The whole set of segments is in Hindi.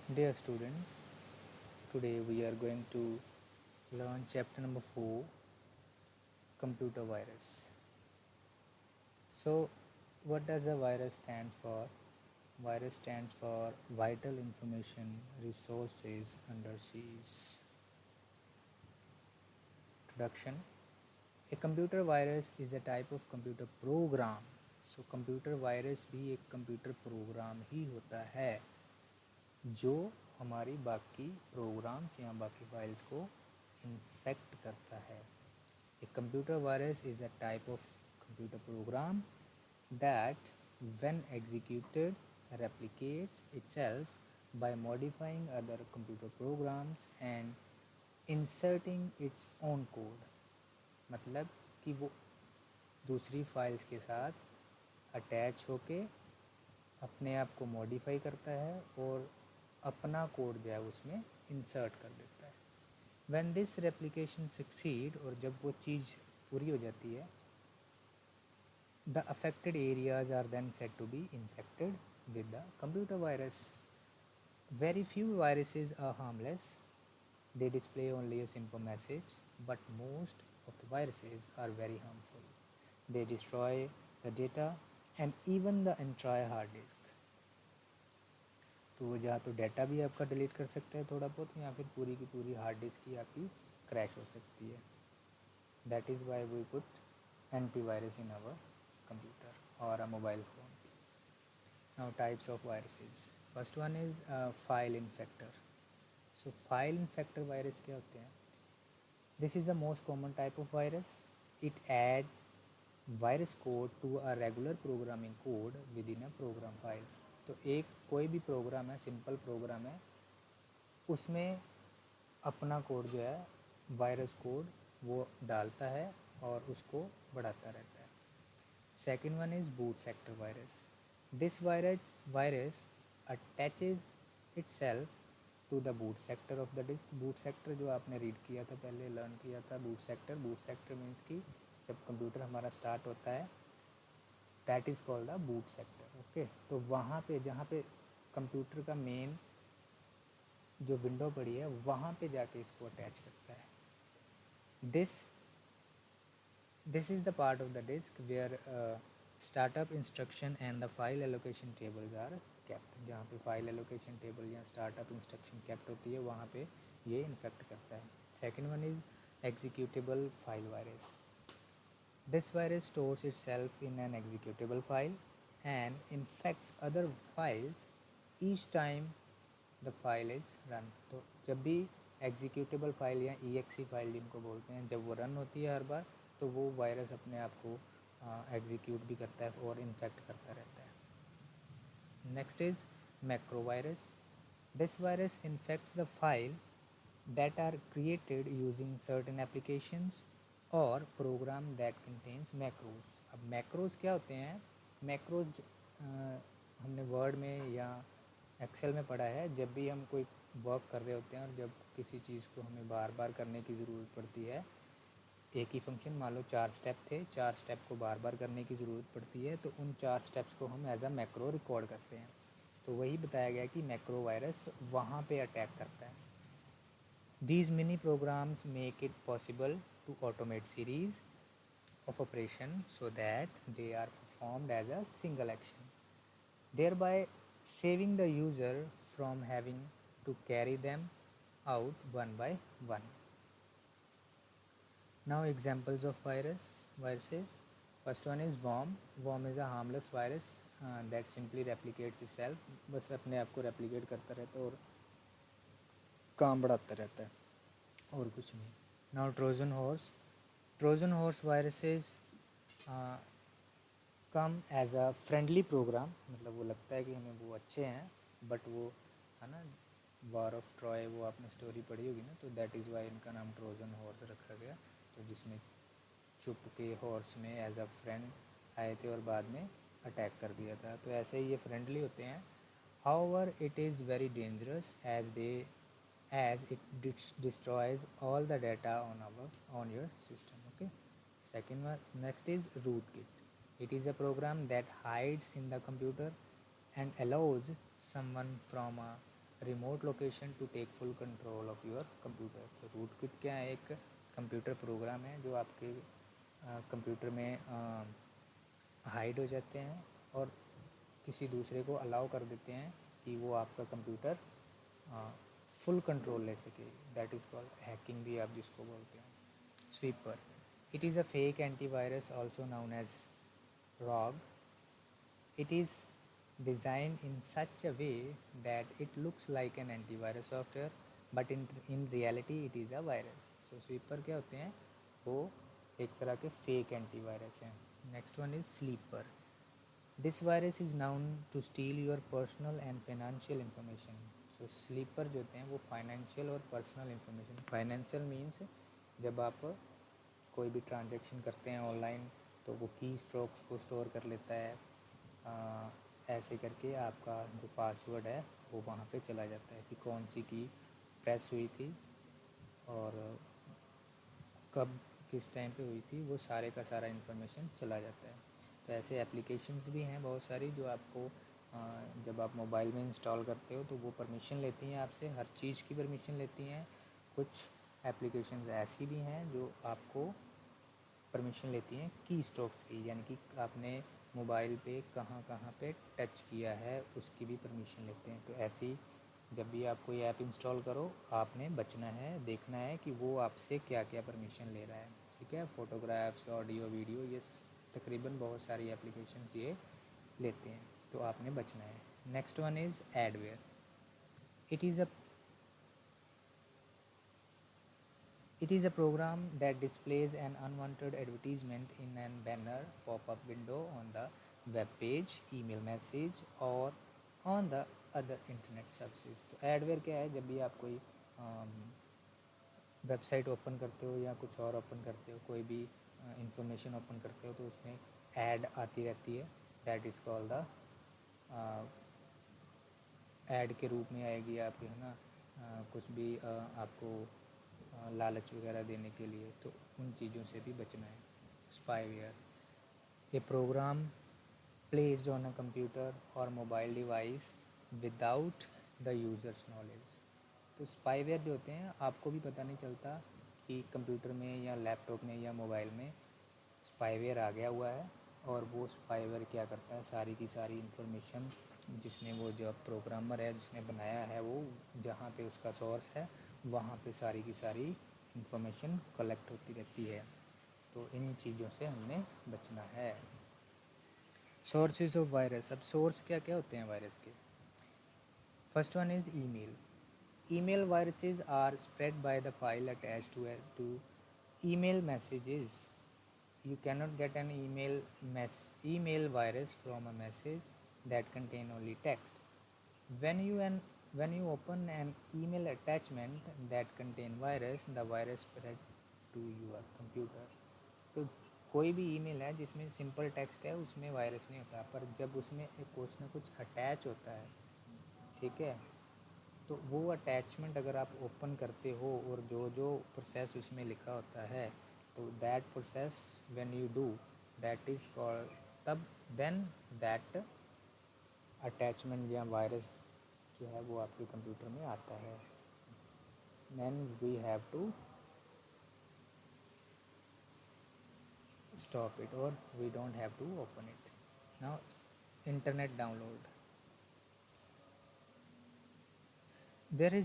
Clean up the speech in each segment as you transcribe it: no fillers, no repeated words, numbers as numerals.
Dear students, today we are going to learn chapter number 4, computer virus. So, what does a virus stand for? Virus stands for vital information resources under siege. Introduction. A computer virus is a type of computer program. So, computer virus भी एक कंप्यूटर प्रोग्राम ही होता है जो हमारी बाकी प्रोग्राम्स या बाकी फाइल्स को इन्फेक्ट करता है. A computer virus is a type of computer program that, when executed, replicates itself by modifying other computer programs and inserting its own code. मतलब कि वो दूसरी फाइल्स के साथ अटैच होके अपने आप को मॉडिफाई करता है और अपना कोड जो है उसमें इंसर्ट कर देता है. When this replication succeed, और जब वो चीज़ पूरी हो जाती है, the affected areas are then said to be infected with the computer virus. Very few viruses are harmless. They display only a simple message, but most of the viruses are very harmful. They destroy the data and even the entire hard disk. तो वो या तो डाटा भी आपका डिलीट कर सकता है थोड़ा बहुत, या फिर पूरी की पूरी हार्ड डिस्क ही आपकी क्रैश हो सकती है. That is why we put antivirus in our computer और a mobile phone. Now types of viruses. First one is file infector. So file infector virus क्या होते हैं? This is the most common type of virus. It add virus code to a regular programming code within a program file. तो एक कोई भी प्रोग्राम है, सिंपल प्रोग्राम है, उसमें अपना कोड जो है वायरस कोड वो डालता है और उसको बढ़ाता रहता है. Second one is boot sector virus. This virus attaches itself to the boot sector of the disk. Boot sector जो आपने रीड किया था, पहले लर्न किया था, बूट सेक्टर मीन्स कि जब कंप्यूटर हमारा स्टार्ट होता है, that is called the boot sector. Okay, तो वहाँ पे जहाँ पे कंप्यूटर का मेन जो विंडो पड़ी है वहाँ पे जाके इसको अटैच करता है. This This is the part of the disk where startup instruction and the file allocation tables are kept. जहाँ पे file allocation table या startup instruction kept होती है वहाँ पे ये इन्फेक्ट करता है. Second one is executable file virus. This virus stores itself in an executable file and infects other files each time the file is run. तो जब भी एग्जीक्यूटेबल फाइल या exe फाइल जिनको बोलते हैं, जब वो रन होती है हर बार, तो वो वायरस अपने आप को एग्जीक्यूट भी करता है और इन्फेक्ट करता रहता है. Next is macro virus. This virus infects the file that are created using certain applications और program that contains macros. अब macros क्या होते हैं? macros हमने word में या excel में पढ़ा है. जब भी हम कोई वर्क कर रहे होते हैं और जब किसी चीज़ को हमें बार बार करने की ज़रूरत पड़ती है, एक ही फंक्शन, मान लो 4 स्टेप थे, 4 स्टेप को बार बार करने की ज़रूरत पड़ती है, तो उन 4 स्टेप्स को हम एज अ मैक्रो रिकॉर्ड करते हैं. तो वही बताया गया कि मैक्रो वायरस वहाँ पे अटैक करता है. These mini programs make it possible to automate series of operations so that they are performed as a single action, thereby saving the user from having to carry them out one by one. Now examples of viruses. First one is worm. Worm is a harmless virus that simply replicates itself. बस अपने आप को replicate करता रहता है और काम बढ़ाता रहता है और कुछ नहीं. Now Trojan horse. Trojan horse viruses come as a friendly program. मतलब वो लगता है कि हमें वो अच्छे हैं, बट वो है ना, वॉर ऑफ ट्रॉय, वो आपने स्टोरी पढ़ी होगी ना, तो दैट इज़ वाई इनका नाम ट्रोजन हॉर्स रखा गया. तो जिसमें छुप के हॉर्स में एज अ फ्रेंड आए थे और बाद में अटैक कर दिया था. तो ऐसे ही ये फ्रेंडली होते हैं. However, it is very dangerous as it destroys all the data on your system. Okay. Second one, next is rootkit. It is a program that hides in the computer and allows someone from a remote location to take full control of your computer. तो रूटकिट क्या है, एक कंप्यूटर प्रोग्राम है जो आपके कंप्यूटर में हाइड हो जाते हैं और किसी दूसरे को अलाउ कर देते हैं कि वो आपका कंप्यूटर फुल कंट्रोल ले सके। दैट इज़ कॉल्ड हैकिंग भी आप जिसको बोलते हैं। Sweeper, it is a fake antivirus also known as rogue. It is designed in such a way that it looks like an antivirus software, but in reality it is a virus. So sweeper क्या होते हैं, वो एक तरह के fake antivirus हैं. Next one is sleeper. This virus is known to steal your personal and financial information. So sleeper जो होते हैं वो financial और personal information. Financial means जब आप कोई भी ट्रांजेक्शन करते हैं ऑनलाइन तो वो की स्ट्रोक्स को स्टोर कर लेता है, ऐसे करके आपका जो पासवर्ड है वो वहाँ पे चला जाता है कि कौन सी की प्रेस हुई थी और कब किस टाइम पे हुई थी, वो सारे का सारा इन्फॉर्मेशन चला जाता है। तो ऐसे एप्लीकेशंस भी हैं बहुत सारी जो आपको जब आप मोबाइल में इंस्टॉल करते हो तो वो परमिशन लेती हैं आपसे, हर चीज़ की परमिशन लेती हैं। कुछ एप्लीकेशंस ऐसी भी हैं जो आपको परमिशन लेती हैं की स्ट्रोक्स की, यानी कि आपने मोबाइल पे कहाँ कहाँ पे टच किया है उसकी भी परमिशन लेते हैं। तो ऐसी जब भी आप कोई ऐप इंस्टॉल करो आपने बचना है, देखना है कि वो आपसे क्या क्या परमिशन ले रहा है, ठीक है। फ़ोटोग्राफ्स, ऑडियो, वीडियो, ये तकरीबन बहुत सारी एप्लीकेशंस ये लेते हैं, तो आपने बचना है। Next one is adware. It is a program that displays an unwanted advertisement in a banner pop-up window on the web page, email message or on the other internet services. तो एडवेयर क्या है, जब भी आप कोई वेबसाइट ओपन करते हो या कुछ और ओपन करते हो, कोई भी इंफॉर्मेशन ओपन करते हो तो उसमें ऐड आती रहती है। That is called the add के रूप में आएगी आपके, है ना, कुछ भी आपको लालच वगैरह देने के लिए, तो उन चीज़ों से भी बचना है। Spyware, a program placed on a computer और mobile device without the user's knowledge. तो स्पाईवेयर जो होते हैं आपको भी पता नहीं चलता कि कंप्यूटर में या लैपटॉप में या मोबाइल में स्पाईवेयर आ गया हुआ है, और वो स्पाईवेयर क्या करता है, सारी की सारी इन्फॉर्मेशन जिसने वो जो प्रोग्रामर है जिसने बनाया है वो जहाँ पे उसका सोर्स है वहाँ पे सारी की सारी इन्फॉर्मेशन कलेक्ट होती रहती है। तो इन चीज़ों से हमने बचना है। सोर्सेज ऑफ वायरस, अब सोर्स क्या क्या होते हैं वायरस के। First one is email. Email viruses are spread by the file attached to email messages. You cannot get an email virus from a message that contain only text. When you open an email attachment that contain virus, the virus spread to your computer. तो कोई भी ईमेल है जिसमें सिंपल टेक्स्ट है उसमें वायरस नहीं होता, पर जब उसमें कुछ ना कुछ अटैच होता है, ठीक है, तो वो अटैचमेंट अगर आप ओपन करते हो और जो जो प्रोसेस उसमें लिखा होता है, तो that process when you do that is called, तब देन दैट अटैचमेंट या वायरस जो है वो आपके कंप्यूटर में आता है। Then we have to stop it or we don't have to open it. Now internet download, there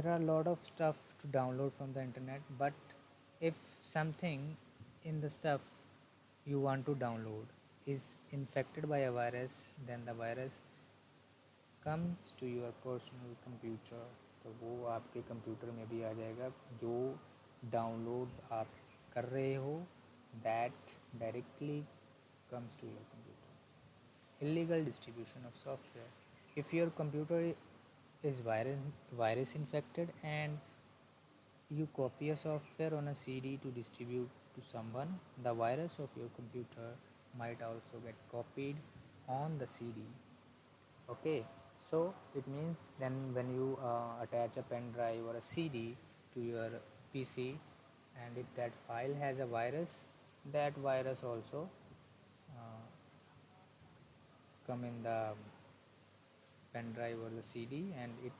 are a lot of stuff to download from the internet, but if something in the stuff you want to download is infected by a virus, then the virus comes to your personal computer, तो वो आपके कंप्यूटर में भी आ जाएगा। जो डाउनलोड आप कर रहे हो that directly comes to your computer. Illegal distribution of software. If your computer is virus infected and you copy a software on a CD to distribute to someone, the virus of your computer might also get copied on the CD. Okay, so it means then when you attach a pen drive or a CD to your PC, and if that file has a virus, that virus also come in the pen drive or the CD, and it